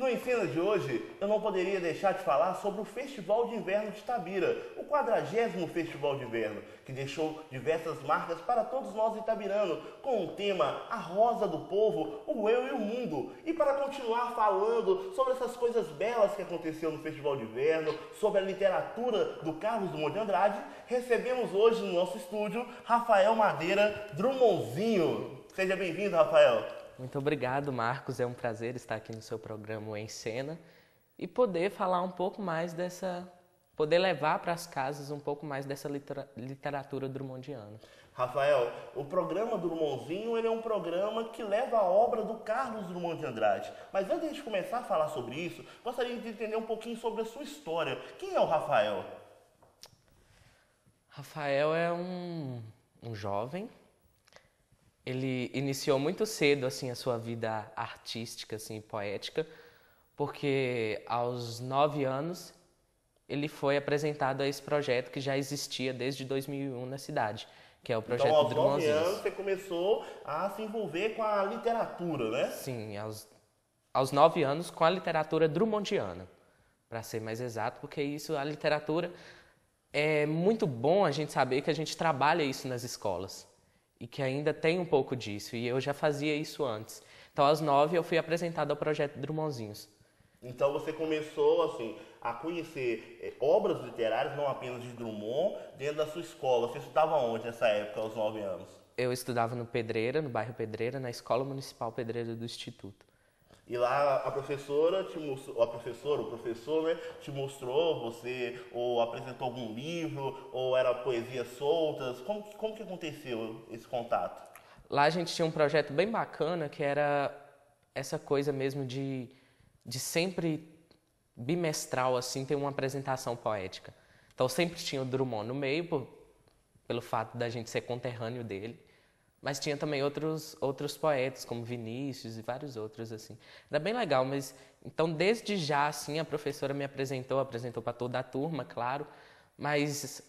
No Ensina de hoje, eu não poderia deixar de falar sobre o Festival de Inverno de Itabira, o 40º Festival de Inverno, que deixou diversas marcas para todos nós itabiranos, com o tema A Rosa do Povo, o Eu e o Mundo. E para continuar falando sobre essas coisas belas que aconteceu no Festival de Inverno, sobre a literatura do Carlos Drummond de Andrade, recebemos hoje no nosso estúdio Rafael Madeira Drummondzinho. Seja bem-vindo, Rafael. Muito obrigado, Marcos. É um prazer estar aqui no seu programa Em Cena e poder falar um pouco mais poder levar para as casas um pouco mais dessa literatura drummondiana. Rafael, o programa Drummondzinho ele é um programa que leva a obra do Carlos Drummond de Andrade. Mas antes de começar a falar sobre isso, gostaria de entender um pouquinho sobre a sua história. Quem é o Rafael? Rafael é um jovem. Ele iniciou muito cedo assim a sua vida artística, assim, poética, porque aos 9 anos ele foi apresentado a esse projeto que já existia desde 2001 na cidade, que é o projeto Então, aos 9 Drummondzinhos. anos você começou a se envolver com a literatura, né? Sim, aos 9 anos com a literatura drummondiana, para ser mais exato, porque a literatura é muito bom a gente saber que a gente trabalha isso nas escolas. E que ainda tem um pouco disso, e eu já fazia isso antes. Então, aos 9, eu fui apresentado ao projeto Drummondzinhos. Então, você começou, assim, a conhecer obras literárias, não apenas de Drummond, dentro da sua escola. Você estudava onde nessa época, aos 9 anos? Eu estudava no Pedreira, no bairro Pedreira, na Escola Municipal Pedreira do Instituto. E lá a professora te mostrou, o professor, né, te mostrou, você ou apresentou algum livro, ou era poesias soltas? Como que aconteceu esse contato? Lá a gente tinha um projeto bem bacana, que era essa coisa mesmo de sempre bimestral, assim, ter uma apresentação poética. Então sempre tinha o Drummond no meio, pelo fato da gente ser conterrâneo dele. Mas tinha também outros poetas, como Vinícius e vários outros, assim. Era bem legal, mas... Então, desde já, assim, a professora me apresentou para toda a turma, claro. Mas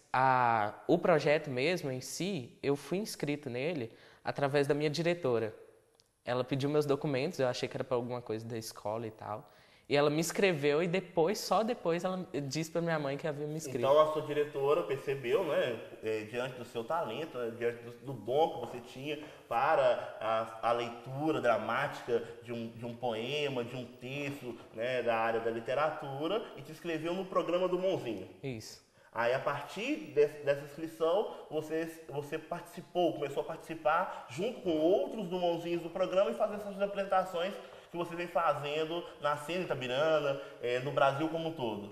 o projeto mesmo, em si, eu fui inscrito nele através da minha diretora. Ela pediu meus documentos, eu achei que era para alguma coisa da escola e tal. E ela me inscreveu e só depois, ela disse para minha mãe que havia me inscrito. Então a sua diretora percebeu, né, diante do seu talento, né, diante do dom que você tinha para a leitura dramática de um poema, de um texto, né, da área da literatura, e te inscreveu no programa Drummondzinho. Isso. Aí, a partir dessa inscrição, você começou a participar junto com outros Drummondzinhos do programa e fazer essas apresentações que você vem fazendo na cena itabirana, no Brasil como um todo.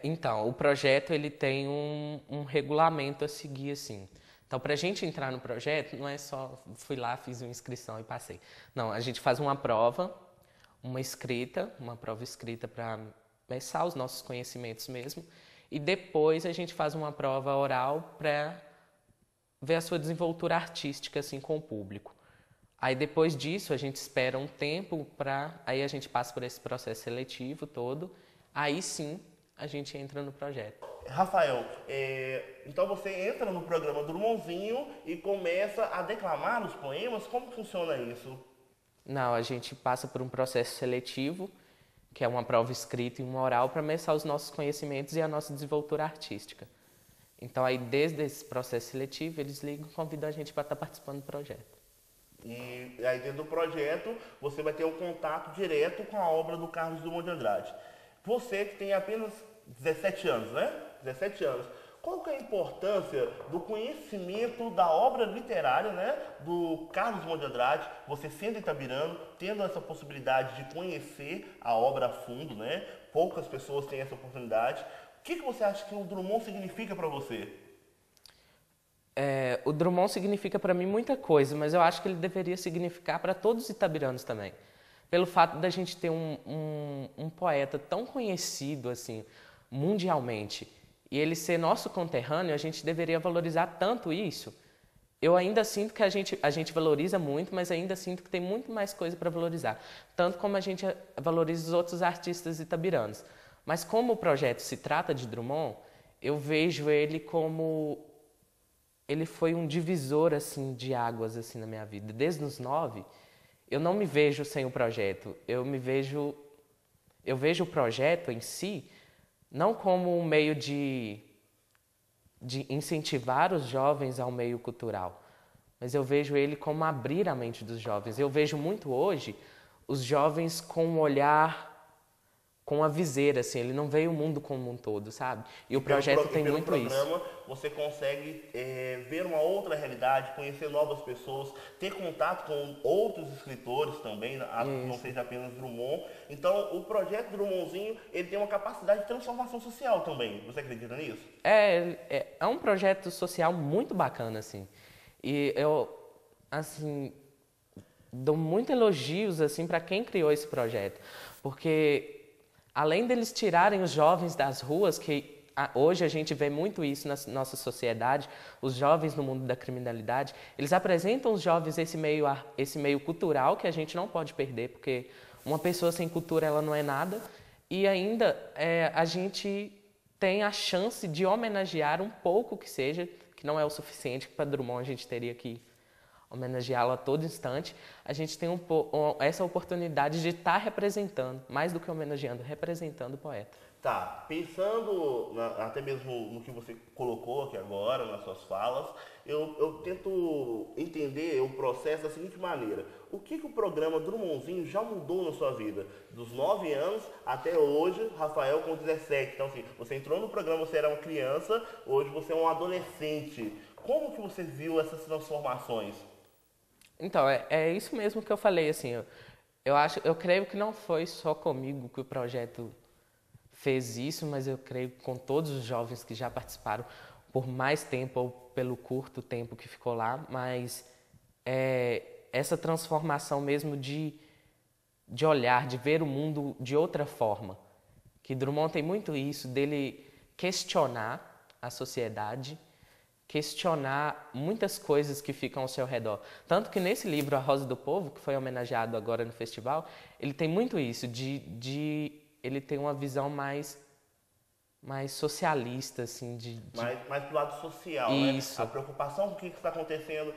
Então, o projeto ele tem um regulamento a seguir, assim. Então, para a gente entrar no projeto, não é só fui lá, fiz uma inscrição e passei. Não, a gente faz uma prova escrita para mostrar os nossos conhecimentos mesmo, e depois a gente faz uma prova oral para ver a sua desenvoltura artística assim, com o público. Aí depois disso a gente espera um tempo aí a gente passa por esse processo seletivo todo, aí sim a gente entra no projeto. Rafael, então você entra no programa Drummondzinho e começa a declamar os poemas? Como funciona isso? Não, a gente passa por um processo seletivo, que é uma prova escrita e uma oral, para medir os nossos conhecimentos e a nossa desenvoltura artística. Então aí desde esse processo seletivo eles ligam e convidam a gente para estar participando do projeto. E aí dentro do projeto você vai ter um contato direto com a obra do Carlos Drummond de Andrade. Você que tem apenas 17 anos, né? 17 anos. Qual que é a importância do conhecimento da obra literária, né, do Carlos Drummond de Andrade, você sendo itabirano, tendo essa possibilidade de conhecer a obra a fundo, né? Poucas pessoas têm essa oportunidade. O que você acha que o Drummond significa para você? O Drummond significa para mim muita coisa, mas eu acho que ele deveria significar para todos os itabiranos também. Pelo fato da gente ter um poeta tão conhecido assim, mundialmente, e ele ser nosso conterrâneo, a gente deveria valorizar tanto isso. Eu ainda sinto que a gente valoriza muito, mas ainda sinto que tem muito mais coisa para valorizar. Tanto como a gente valoriza os outros artistas itabiranos. Mas como o projeto se trata de Drummond, eu vejo ele como... Ele foi um divisor assim, de águas assim, na minha vida. Desde os 9, eu não me vejo sem o projeto. Eu me vejo eu vejo o projeto em si não como um meio de incentivar os jovens ao meio cultural, mas eu vejo ele como abrir a mente dos jovens. Eu vejo muito hoje os jovens com um olhar, com uma viseira, assim, ele não vê o mundo como um todo, sabe? E o projeto tem muito isso. Pelo programa, você consegue ver uma outra realidade, conhecer novas pessoas, ter contato com outros escritores também, não seja apenas Drummond. Então, o projeto Drummondzinho, ele tem uma capacidade de transformação social também. Você acredita nisso? É um projeto social muito bacana, assim. E eu, assim, dou muito elogios, assim, para quem criou esse projeto. Porque além deles tirarem os jovens das ruas, que hoje a gente vê muito isso na nossa sociedade, os jovens no mundo da criminalidade, eles apresentam os jovens esse meio cultural que a gente não pode perder, porque uma pessoa sem cultura ela não é nada, e ainda a gente tem a chance de homenagear um pouco que seja, que não é o suficiente, para Drummond a gente teria que homenageá-lo a todo instante, a gente tem essa oportunidade de estar representando, mais do que homenageando, representando o poeta. Tá, pensando até mesmo no que você colocou aqui agora, nas suas falas, eu tento entender o processo da seguinte maneira. O que o programa Drummondzinho já mudou na sua vida? Dos 9 anos até hoje, Rafael com 17. Então, assim, você entrou no programa, você era uma criança, hoje você é um adolescente. Como que você viu essas transformações? Então, é isso mesmo que eu falei, assim, eu creio que não foi só comigo que o projeto fez isso, mas eu creio que com todos os jovens que já participaram por mais tempo ou pelo curto tempo que ficou lá, mas essa transformação mesmo de olhar, de ver o mundo de outra forma, que Drummond tem muito isso, dele questionar a sociedade, questionar muitas coisas que ficam ao seu redor. Tanto que nesse livro, A Rosa do Povo, que foi homenageado agora no festival, ele tem muito isso, ele tem uma visão mais socialista, assim, mais do lado social, isso. Né? A preocupação com o que está acontecendo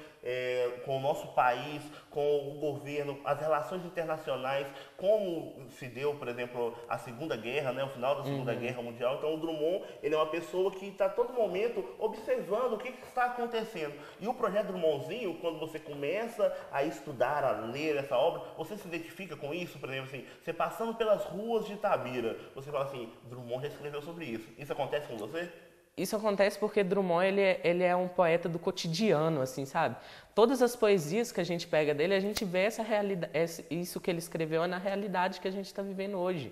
com o nosso país, com o governo, as relações internacionais, como se deu, por exemplo, a Segunda Guerra, né? O final da Segunda Guerra Mundial. Então, o Drummond, ele é uma pessoa que está a todo momento observando o que está acontecendo. E o projeto Drummondzinho, quando você começa a estudar, a ler essa obra, você se identifica com isso, por exemplo, assim, você passando pelas ruas de Itabira, você fala assim, Drummond já escreveu sobre isso. Isso acontece com você? Isso acontece porque Drummond ele é um poeta do cotidiano, assim, sabe? Todas as poesias que a gente pega dele, a gente vê essa realidade, isso que ele escreveu é na realidade que a gente está vivendo hoje.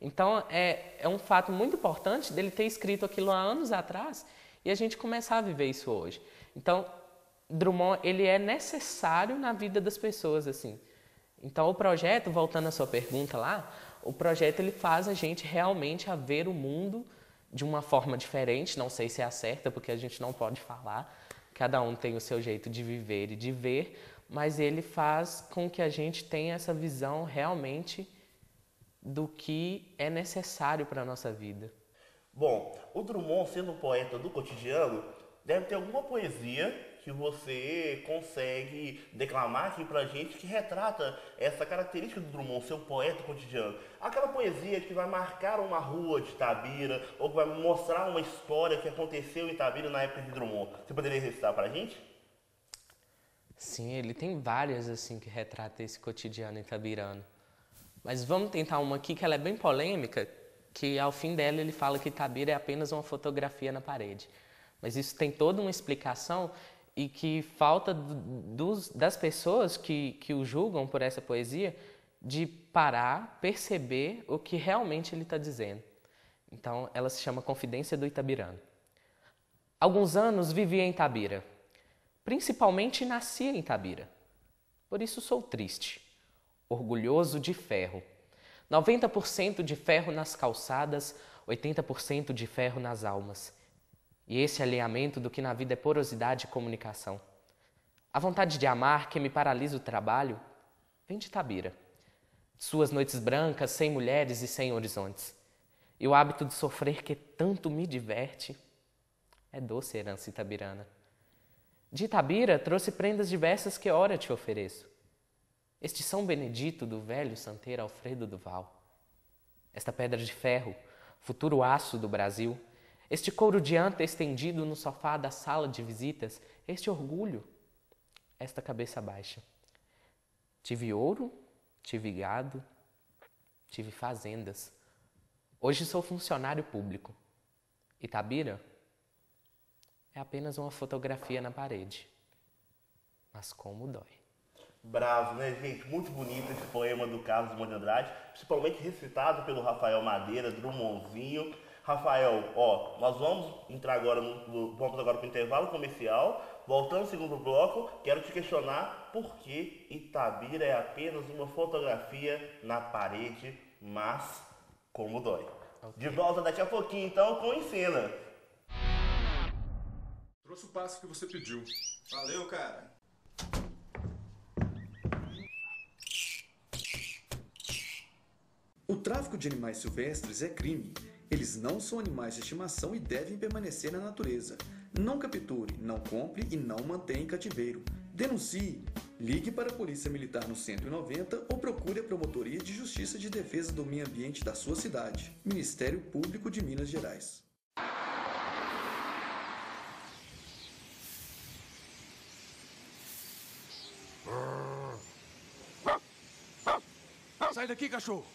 Então, é um fato muito importante dele ter escrito aquilo há anos atrás e a gente começar a viver isso hoje. Então, Drummond, ele é necessário na vida das pessoas, assim. Então, o projeto, voltando à sua pergunta lá, o projeto ele faz a gente realmente a ver o mundo de uma forma diferente, não sei se é a certa, porque a gente não pode falar, cada um tem o seu jeito de viver e de ver, mas ele faz com que a gente tenha essa visão realmente do que é necessário para a nossa vida. Bom, o Drummond, sendo um poeta do cotidiano, deve ter alguma poesia que você consegue declamar aqui pra gente que retrata essa característica do Drummond, ser um poeta cotidiano. Aquela poesia que vai marcar uma rua de Itabira ou que vai mostrar uma história que aconteceu em Itabira na época de Drummond. Você poderia recitar pra gente? Sim, ele tem várias assim que retrata esse cotidiano itabirano. Mas vamos tentar uma aqui que ela é bem polêmica, que ao fim dela ele fala que Itabira é apenas uma fotografia na parede. Mas isso tem toda uma explicação e que falta das pessoas que o julgam por essa poesia de parar, perceber o que realmente ele está dizendo. Então, ela se chama Confidência do Itabirano. Alguns anos vivi em Itabira. Principalmente nasci em Itabira. Por isso sou triste, orgulhoso de ferro. 90% de ferro nas calçadas, 80% de ferro nas almas. E esse alinhamento do que na vida é porosidade e comunicação. A vontade de amar que me paralisa o trabalho vem de Itabira. De suas noites brancas, sem mulheres e sem horizontes. E o hábito de sofrer que tanto me diverte é doce herança itabirana. De Itabira trouxe prendas diversas que ora te ofereço. Este São Benedito do velho santeiro Alfredo Duval. esta pedra de ferro, futuro aço do Brasil, este couro de anta estendido no sofá da sala de visitas, este orgulho, esta cabeça baixa. Tive ouro, tive gado, tive fazendas. Hoje sou funcionário público. Itabira é apenas uma fotografia na parede. Mas como dói. Bravo, né, gente? Muito bonito esse poema do Carlos Drummond de Andrade, principalmente recitado pelo Rafael Madeira, Drummondzinho. Rafael, ó, nós vamos entrar agora vamos agora para o intervalo comercial. Voltando ao segundo bloco, quero te questionar por que Itabira é apenas uma fotografia na parede, mas como dói. Okay. De volta daqui a pouquinho, então, com Em Cena. Trouxe o passe que você pediu. Valeu, cara. O tráfico de animais silvestres é crime. Eles não são animais de estimação e devem permanecer na natureza. Não capture, não compre e não mantenha em cativeiro. Denuncie. Ligue para a Polícia Militar no 190 ou procure a Promotoria de Justiça de Defesa do Meio Ambiente da sua cidade. Ministério Público de Minas Gerais. Sai daqui, cachorro!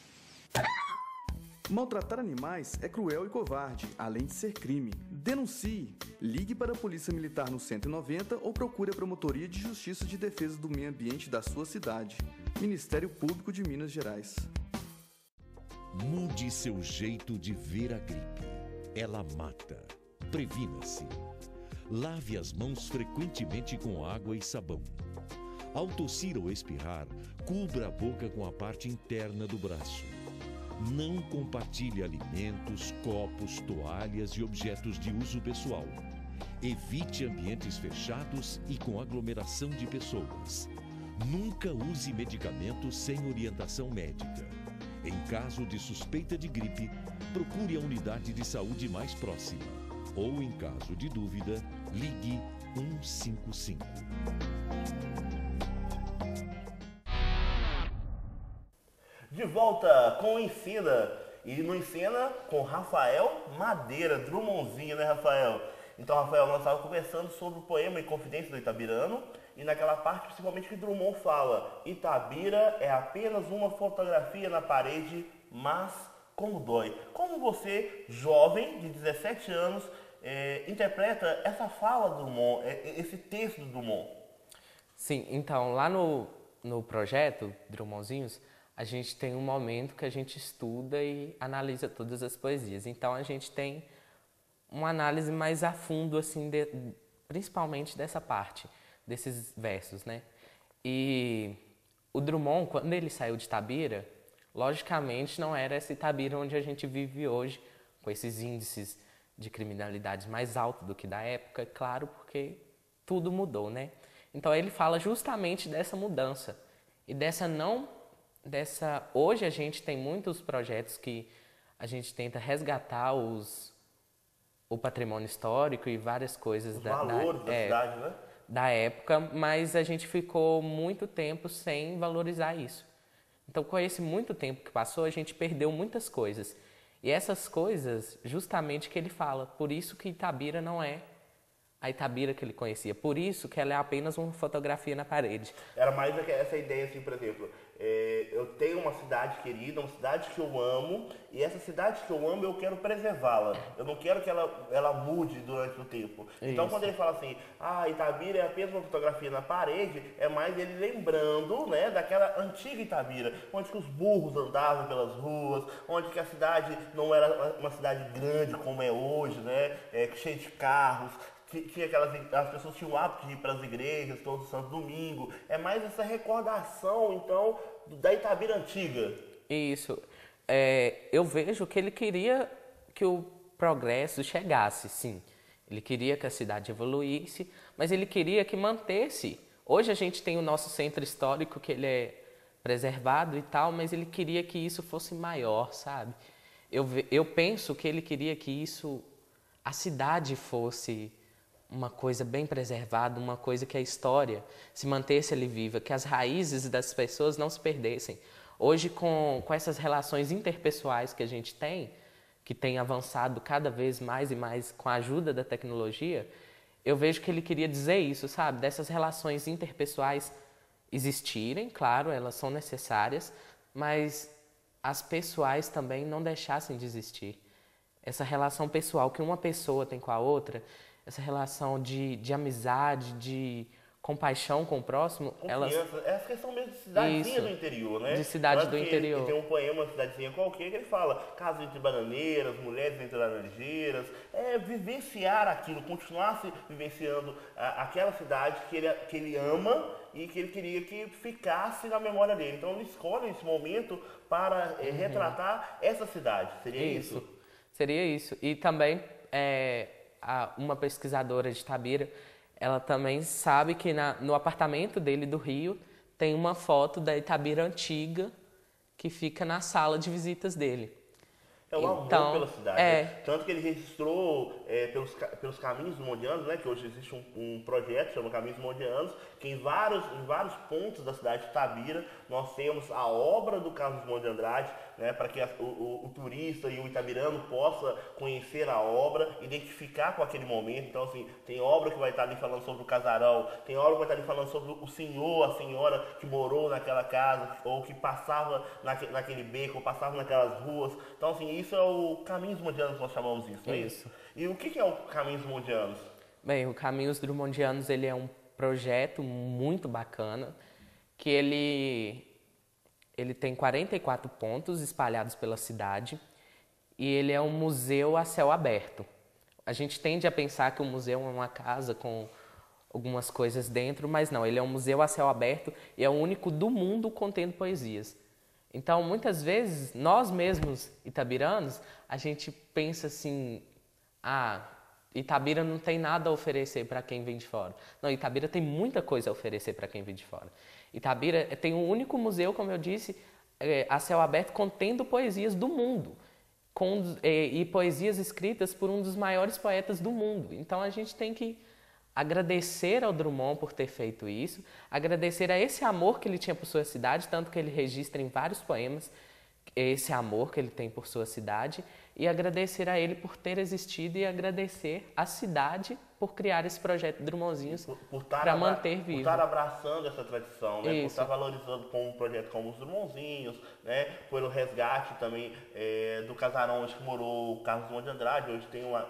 Maltratar animais é cruel e covarde, além de ser crime. Denuncie. Ligue para a Polícia Militar no 190 ou procure a Promotoria de Justiça de Defesa do Meio Ambiente da sua cidade. Ministério Público de Minas Gerais. Mude seu jeito de ver a gripe. Ela mata. Previna-se. Lave as mãos frequentemente com água e sabão. Ao tossir ou espirrar, cubra a boca com a parte interna do braço. Não compartilhe alimentos, copos, toalhas e objetos de uso pessoal. Evite ambientes fechados e com aglomeração de pessoas. Nunca use medicamentos sem orientação médica. Em caso de suspeita de gripe, procure a unidade de saúde mais próxima. Ou, em caso de dúvida, ligue 155. De volta com o Em Cena, e no Em Cena com Rafael Madeira, Drummondzinho, né, Rafael? Então, Rafael, nós estávamos conversando sobre o poema Inconfidência do Itabirano, e naquela parte, principalmente, que Drummond fala: Itabira é apenas uma fotografia na parede, mas como dói. Como você, jovem, de 17 anos, interpreta essa fala do Drummond, esse texto do Drummond? Sim, então, lá no projeto Drummondzinhos, a gente tem um momento que a gente estuda e analisa todas as poesias. Então, a gente tem uma análise mais a fundo, assim, principalmente dessa parte, desses versos, né? E o Drummond, quando ele saiu de Itabira, logicamente não era essa Itabira onde a gente vive hoje, com esses índices de criminalidade mais altos do que da época, claro, porque tudo mudou, né? Então, ele fala justamente dessa mudança e hoje a gente tem muitos projetos que a gente tenta resgatar o patrimônio histórico e várias coisas valores da cidade, né? Da época, mas a gente ficou muito tempo sem valorizar isso. Então, com esse muito tempo que passou, a gente perdeu muitas coisas. E essas coisas, justamente que ele fala, por isso que Itabira não é a Itabira que ele conhecia, por isso que ela é apenas uma fotografia na parede. Era mais essa ideia, assim, por exemplo, eu tenho uma cidade querida, uma cidade que eu amo, e essa cidade que eu amo eu quero preservá-la. Eu não quero que ela mude durante o tempo. Então, quando ele fala assim, Itabira é apenas uma fotografia na parede, é mais ele lembrando, né, daquela antiga Itabira, onde que os burros andavam pelas ruas, onde que a cidade não era uma cidade grande como é hoje, né, cheia de carros. As pessoas tinham o hábito de ir para as igrejas todo santo domingo. É mais essa recordação, então, da Itabira antiga. Isso. Eu vejo que ele queria que o progresso chegasse, sim. Ele queria que a cidade evoluísse, mas ele queria que mantesse. Hoje a gente tem o nosso centro histórico, que ele é preservado e tal, mas ele queria que isso fosse maior, sabe? Eu penso que ele queria que a cidade fosse uma coisa bem preservada, uma coisa que a história se mantesse ali viva, que as raízes das pessoas não se perdessem. Hoje, com essas relações interpessoais que a gente tem, que tem avançado cada vez mais e mais com a ajuda da tecnologia, eu vejo que ele queria dizer isso, sabe? Dessas relações interpessoais existirem, claro, elas são necessárias, mas as pessoais também não deixassem de existir. Essa relação pessoal que uma pessoa tem com a outra, essa relação de amizade, de compaixão com o próximo, elas... É essa questão mesmo de cidadezinha Isso, do interior, né? de cidade Tanto do que interior. Tem um poema, uma cidadezinha qualquer, que ele fala casas entre bananeiras, mulheres entre laranjeiras, vivenciar aquilo, continuar se vivenciando aquela cidade que ele ama e que ele queria que ficasse na memória dele. Então ele escolhe esse momento para retratar essa cidade. Seria isso? Seria isso. E também uma pesquisadora de Itabira, ela também sabe que no apartamento dele do Rio tem uma foto da Itabira antiga que fica na sala de visitas dele. É o amor pela cidade. Tanto que ele registrou pelos Caminhos Mundianos, né, que hoje existe um projeto chama Caminhos Mundianos, que em vários pontos da cidade de Itabira nós temos a obra do Carlos Drummond de Andrade, né, para que o turista e o itabirano possa conhecer a obra, identificar com aquele momento. Então, assim, tem obra que vai estar ali falando sobre o casarão, tem obra que vai estar ali falando sobre o senhor, a senhora que morou naquela casa, ou que passava naquele beco, ou passava naquelas ruas. Então, assim, isso é o Caminhos Mundianos, nós chamamos isso, não é isso? E o que é o Caminhos Mundianos? Bem, o Caminhos Drummondianos, ele é um projeto muito bacana, que ele tem 44 pontos espalhados pela cidade e ele é um museu a céu aberto. A gente tende a pensar que o museu é uma casa com algumas coisas dentro, mas não, ele é um museu a céu aberto e é o único do mundo contendo poesias. Então, muitas vezes, nós mesmos itabiranos, a gente pensa assim, Itabira não tem nada a oferecer para quem vem de fora. Não, Itabira tem muita coisa a oferecer para quem vem de fora. Itabira tem um único museu, como eu disse, a céu aberto, contendo poesias do mundo. E poesias escritas por um dos maiores poetas do mundo. Então a gente tem que agradecer ao Drummond por ter feito isso, agradecer a esse amor que ele tinha por sua cidade, tanto que ele registra em vários poemas esse amor que ele tem por sua cidade, e agradecer a ele por ter existido e agradecer à cidade por criar esse projeto Drummondzinhos para manter vivo. Por estar abraçando essa tradição, né? Por estar valorizando com um projeto como os Drummondzinhos, né? Pelo resgate também do casarão onde morou o Carlos Drummond de Andrade.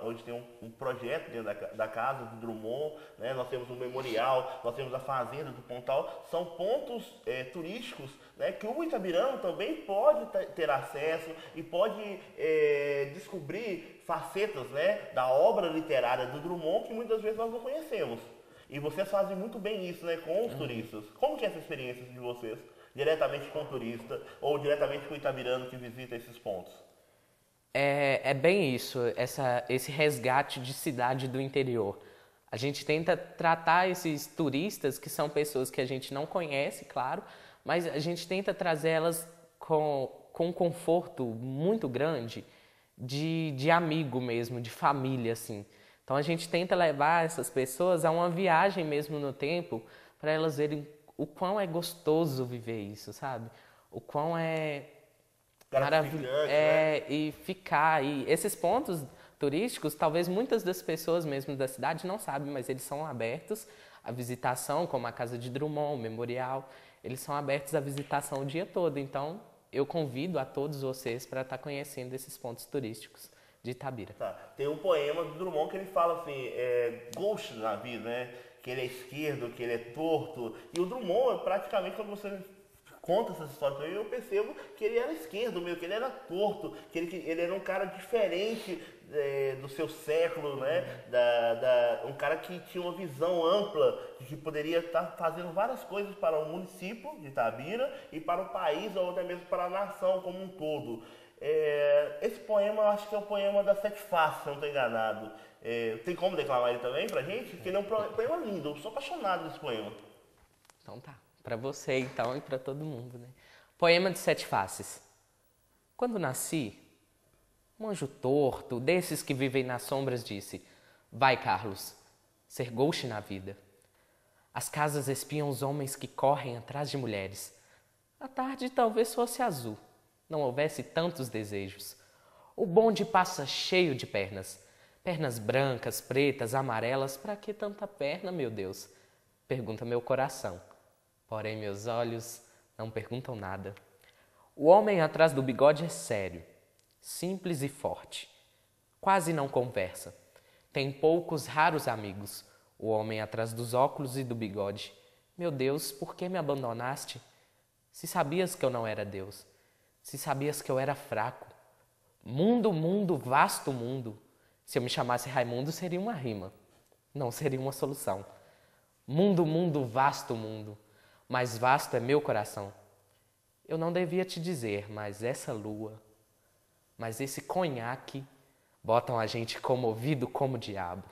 Hoje tem um projeto dentro da casa do Drummond, né? Nós temos um memorial, nós temos a Fazenda do Pontal. São pontos turísticos, né? Que o itabirano também pode ter acesso e pode descobrir facetas, né, da obra literária do Drummond que muitas vezes nós não conhecemos. E vocês fazem muito bem isso, né, com os turistas. Como que é essa experiência de vocês? Diretamente com o turista ou diretamente com o itabirano que visita esses pontos? É bem isso, esse resgate de cidade do interior. A gente tenta tratar esses turistas, que são pessoas que a gente não conhece, claro, mas a gente tenta trazer elas com um conforto muito grande de amigo mesmo, de família, assim. Então a gente tenta levar essas pessoas a uma viagem mesmo no tempo, para elas verem o quão é gostoso viver isso, sabe? O quão é maravilhoso, né? E ficar. E esses pontos turísticos, talvez muitas das pessoas mesmo da cidade não sabem, mas eles são abertos à visitação, como a Casa de Drummond, o Memorial, eles são abertos à visitação o dia todo. Então eu convido a todos vocês para estar conhecendo esses pontos turísticos de Itabira. Tá. Tem um poema do Drummond que ele fala assim, ghost na vida, né? Que ele é esquerdo, que ele é torto. E o Drummond, praticamente, quando você conta essas histórias para mim, eu percebo que ele era esquerdo mesmo, que ele era torto, que ele era um cara diferente do seu século, né? Um cara que tinha uma visão ampla, de que poderia estar fazendo várias coisas para o município de Itabira e para o país, ou até mesmo para a nação como um todo. Esse poema, eu acho que é o poema das Sete Faces, se eu não estou enganado. Tem como declamar ele também pra gente? Porque ele é um poema lindo, eu sou apaixonado desse poema. Então tá, para você então e para todo mundo, né? Poema de Sete Faces. Quando nasci, um anjo torto, desses que vivem nas sombras, disse: vai, Carlos, ser gauche na vida. As casas espiam os homens que correm atrás de mulheres. A tarde talvez fosse azul, não houvesse tantos desejos. O bonde passa cheio de pernas. Pernas brancas, pretas, amarelas, para que tanta perna, meu Deus? Pergunta meu coração. Porém, meus olhos não perguntam nada. O homem atrás do bigode é sério, simples e forte. Quase não conversa. Tem poucos, raros amigos. O homem atrás dos óculos e do bigode. Meu Deus, por que me abandonaste? Se sabias que eu não era Deus. Se sabias que eu era fraco. Mundo, mundo, vasto mundo. Se eu me chamasse Raimundo, seria uma rima. Não seria uma solução. Mundo, mundo, vasto mundo. Mais vasto é meu coração. Eu não devia te dizer, mas essa lua, mas esse conhaque, botam a gente comovido como o diabo.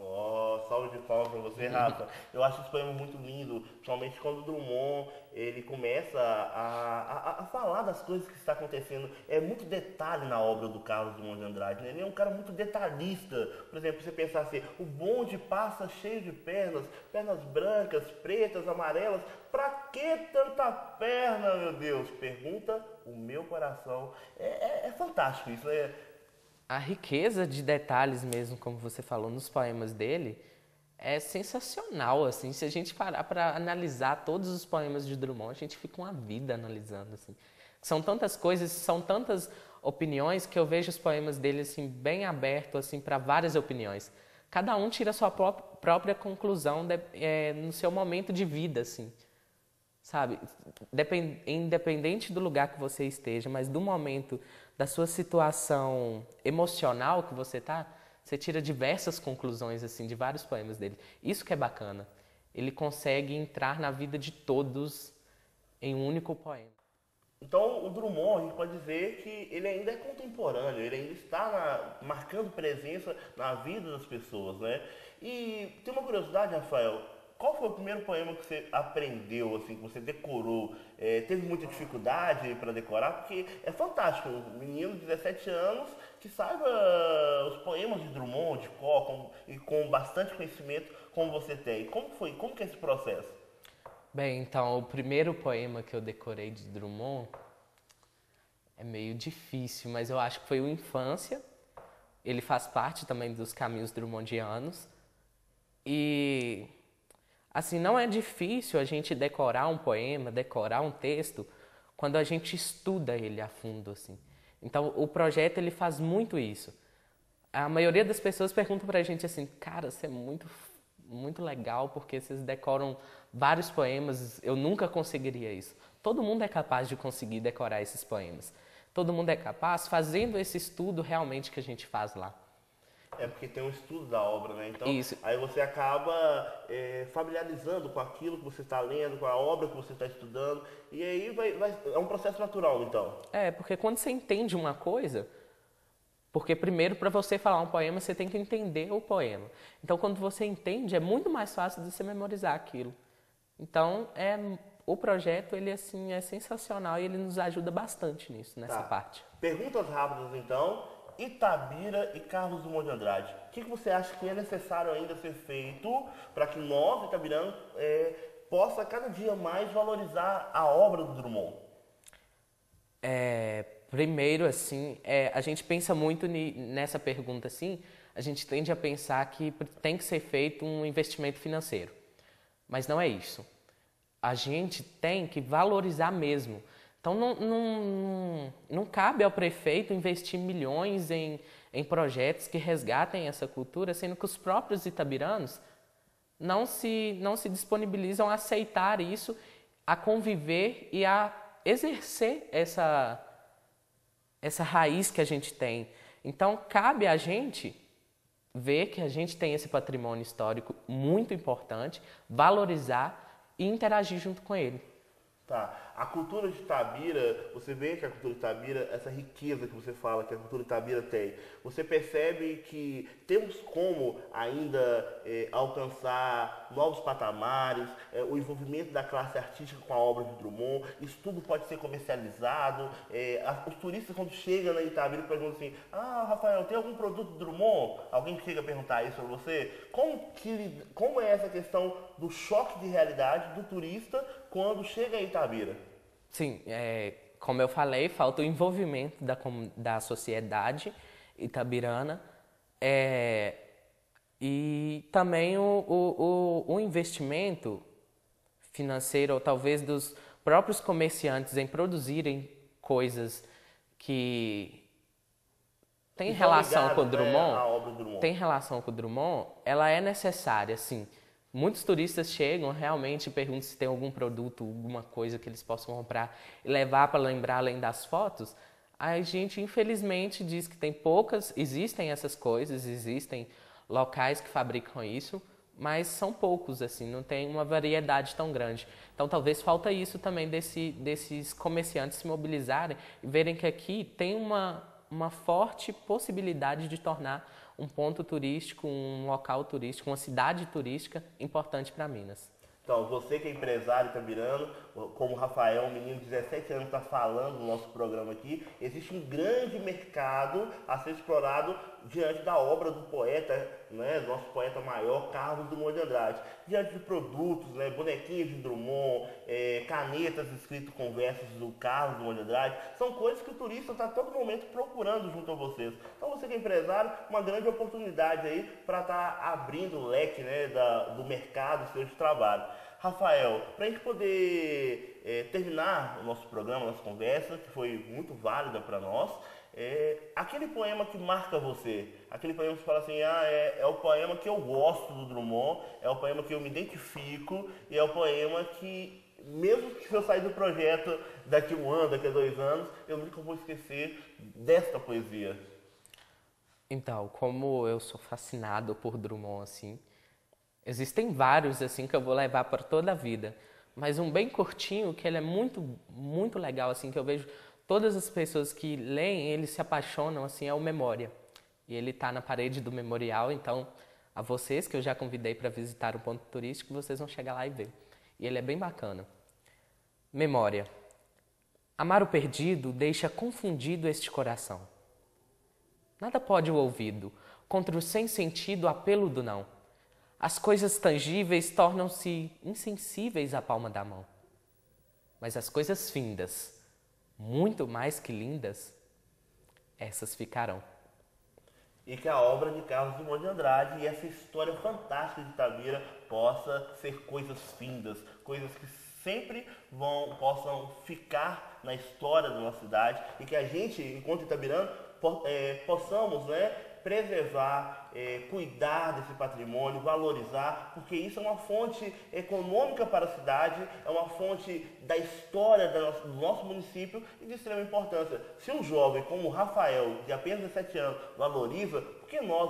Ó, salve de palmas pra você, Rafa. Eu acho esse poema muito lindo, principalmente quando o Drummond ele começa a falar das coisas que está acontecendo. É muito detalhe na obra do Carlos Drummond de Andrade, né? Ele é um cara muito detalhista. Por exemplo, você pensar assim, o bonde passa cheio de pernas, pernas brancas, pretas, amarelas. Pra que tanta perna, meu Deus? Pergunta o meu coração. É fantástico isso, né? A riqueza de detalhes mesmo, como você falou, nos poemas dele, é sensacional, assim. Se a gente parar para analisar todos os poemas de Drummond, a gente fica uma vida analisando, assim. São tantas coisas, são tantas opiniões que eu vejo os poemas dele, assim, bem aberto, assim, para várias opiniões. Cada um tira a sua própria conclusão no seu momento de vida, assim. Sabe? Independente do lugar que você esteja, mas do momento da sua situação emocional que você tá, você tira diversas conclusões assim de vários poemas dele. Isso que é bacana. Ele consegue entrar na vida de todos em um único poema. Então, o Drummond, a gente pode dizer que ele ainda é contemporâneo, ele ainda está marcando presença na vida das pessoas, né? E tem uma curiosidade, Rafael. Qual foi o primeiro poema que você aprendeu, assim, que você decorou? Teve muita dificuldade para decorar? Porque é fantástico, um menino de 17 anos que saiba os poemas de Drummond, de cor, e com bastante conhecimento como você tem. Como foi? Como que é esse processo? Bem, então, o primeiro poema que eu decorei de Drummond é meio difícil, mas eu acho que foi o Infância. Ele faz parte também dos caminhos drummondianos. E... assim, não é difícil a gente decorar um poema, decorar um texto, quando a gente estuda ele a fundo, assim. Então, o projeto, ele faz muito isso. A maioria das pessoas pergunta pra gente assim, cara, você é muito legal, porque vocês decoram vários poemas, eu nunca conseguiria isso. Todo mundo é capaz de conseguir decorar esses poemas. Todo mundo é capaz fazendo esse estudo realmente que a gente faz lá. É porque tem um estudo da obra, né? Então, Isso. aí você acaba familiarizando com aquilo que você está lendo, com a obra que você está estudando, e aí é um processo natural, então. É, porque quando você entende uma coisa, porque primeiro para você falar um poema, você tem que entender o poema. Então, quando você entende, é muito mais fácil de você memorizar aquilo. Então, o projeto, ele assim, é sensacional e ele nos ajuda bastante nisso, nessa parte. Perguntas rápidas, então. Itabira e Carlos Drummond de Andrade. O que você acha que é necessário ainda ser feito para que nós, itabiranos, possa cada dia mais valorizar a obra do Drummond? Primeiro, assim, a gente pensa muito nessa pergunta, assim, a gente tende a pensar que tem que ser feito um investimento financeiro. Mas não é isso. A gente tem que valorizar mesmo. Então, não cabe ao prefeito investir milhões em projetos que resgatem essa cultura, sendo que os próprios itabiranos não se disponibilizam a aceitar isso, a conviver e a exercer essa raiz que a gente tem. Então, cabe a gente ver que a gente tem esse patrimônio histórico muito importante, valorizar e interagir junto com ele. Tá. A cultura de Itabira, você vê que a cultura de Itabira, essa riqueza que você fala que a cultura de Itabira tem, você percebe que temos como ainda alcançar novos patamares, o envolvimento da classe artística com a obra de Drummond, isso tudo pode ser comercializado, os turistas quando chegam na Itabira perguntam assim, Rafael, tem algum produto de Drummond? Alguém chega a perguntar isso para você? Como é essa questão do choque de realidade do turista quando chega em Itabira? Sim, como eu falei, falta o envolvimento da sociedade itabirana e também o investimento financeiro, ou talvez dos próprios comerciantes em produzirem coisas que têm relação com o Drummond, a obra do Drummond. tem relação com o Drummond, ela é necessária, sim. Muitos turistas chegam realmente e perguntam se tem algum produto, alguma coisa que eles possam comprar e levar para lembrar além das fotos. A gente, infelizmente, diz que tem poucas, existem essas coisas, existem locais que fabricam isso, mas são poucos, assim, não tem uma variedade tão grande. Então, talvez falta isso também desses comerciantes se mobilizarem e verem que aqui tem uma forte possibilidade de tornar um ponto turístico, um local turístico, uma cidade turística importante para Minas. Então, você que é empresário itabirano, como o Rafael, um menino de 17 anos, está falando no nosso programa aqui, existe um grande mercado a ser explorado diante da obra do poeta, né, nosso poeta maior, Carlos Drummond de Andrade. Diante de produtos, né, bonequinhos de Drummond, canetas escritas com versos do Carlos Drummond de Andrade, são coisas que o turista está a todo momento procurando junto a vocês. Então, você que é empresário, uma grande oportunidade aí para estar abrindo o leque, né, do mercado seu de trabalho. Rafael, para a gente poder terminar o nosso programa, nossa conversa, que foi muito válida para nós, aquele poema que marca você, aquele poema que você fala assim, é o poema que eu gosto do Drummond, é o poema que eu me identifico e é o poema que, mesmo que eu sair do projeto daqui a 1 ano, daqui a 2 anos, eu nunca vou esquecer desta poesia. Então, como eu sou fascinado por Drummond, assim, existem vários, assim, que eu vou levar para toda a vida. Mas um bem curtinho, que ele é muito, muito legal, assim, que eu vejo todas as pessoas que leem, eles se apaixonam, assim, é o Memória. E ele está na parede do memorial, então, a vocês, que eu já convidei para visitar o ponto turístico, vocês vão chegar lá e ver. E ele é bem bacana. Memória. Amar o perdido deixa confundido este coração. Nada pode o ouvido, contra o sem sentido apelo do não. As coisas tangíveis tornam-se insensíveis à palma da mão. Mas as coisas findas, muito mais que lindas, essas ficarão. E que a obra de Carlos Drummond de Andrade e essa história fantástica de Itabira possa ser coisas findas, coisas que sempre possam ficar na história da nossa cidade e que a gente, enquanto itabirano, possamos, né, preservar, cuidar desse patrimônio, valorizar, porque isso é uma fonte econômica para a cidade, é uma fonte da história do nosso município e de extrema importância. Se um jovem como o Rafael, de apenas 17 anos, valoriza, por que nós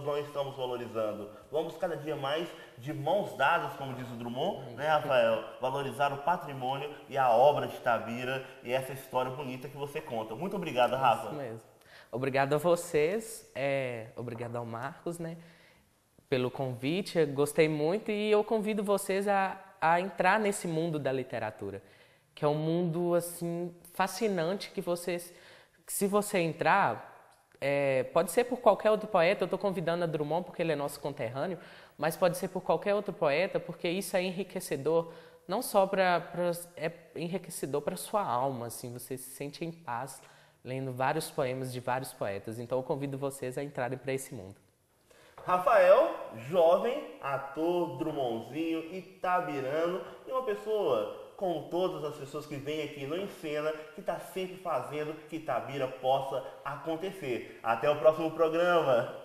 não estamos valorizando? Vamos cada dia mais de mãos dadas, como diz o Drummond, né, Rafael? Valorizar o patrimônio e a obra de Itabira e essa história bonita que você conta. Muito obrigado, Rafa. Isso mesmo. Obrigado a vocês, obrigado ao Marcos, né, pelo convite, eu gostei muito e eu convido vocês a entrar nesse mundo da literatura, que é um mundo, assim, fascinante que se você entrar, pode ser por qualquer outro poeta, eu estou convidando a Drummond porque ele é nosso conterrâneo, mas pode ser por qualquer outro poeta, porque isso é enriquecedor, não só é enriquecedor para sua alma, assim, você se sente em paz, lendo vários poemas de vários poetas. Então eu convido vocês a entrarem para esse mundo. Rafael, jovem, ator, Drummondzinho, itabirano e uma pessoa, como todas as pessoas que vêm aqui no Encena, que está sempre fazendo que Itabira possa acontecer. Até o próximo programa!